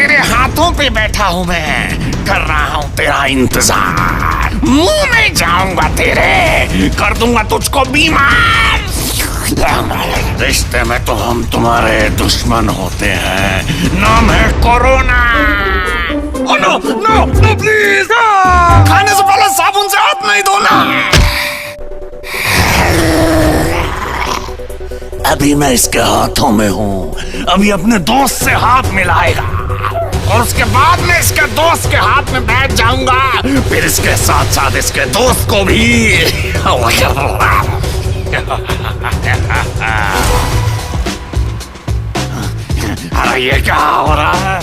तेरे हाथों पे बैठा हूँ मैं, कर रहा हूँ तेरा इंतजार। मुंह में जाऊंगा तेरे, कर दूंगा तुझको बीमार। रिश्ते में तो हम तुम्हारे दुश्मन होते हैं, नाम है corona. Oh no no no please, खाने से पहले साबुन से हाथ नहीं धोना। अभी मैं इसके हाथों में हूँ, अभी अपने दोस्त से हाथ मिलाएगा और उसके बाद मैं इसके दोस्त के हाथ में बैठ जाऊंगा, फिर इसके साथ साथ इसके दोस्त को भी। अरे ये क्या हो रहा है?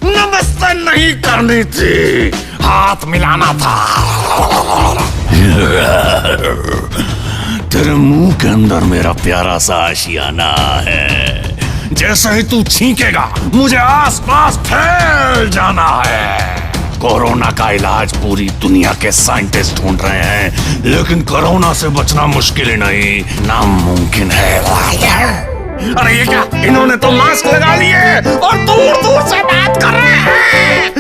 नमस्ते नहीं करनी थी, हाथ मिलाना था। तेरे मुंह के अंदर मेरा प्यारा सा आशियाना है, जैसे ही तू छींकेगा मुझे आसपास फैल जाना है। कोरोना का इलाज पूरी दुनिया के साइंटिस्ट ढूंढ रहे हैं, लेकिन कोरोना से बचना मुश्किल ही नहीं, नामुमकिन है। अरे ये क्या, इन्होंने तो मास्क लगा लिए और दूर दूर से बात कर रहे हैं।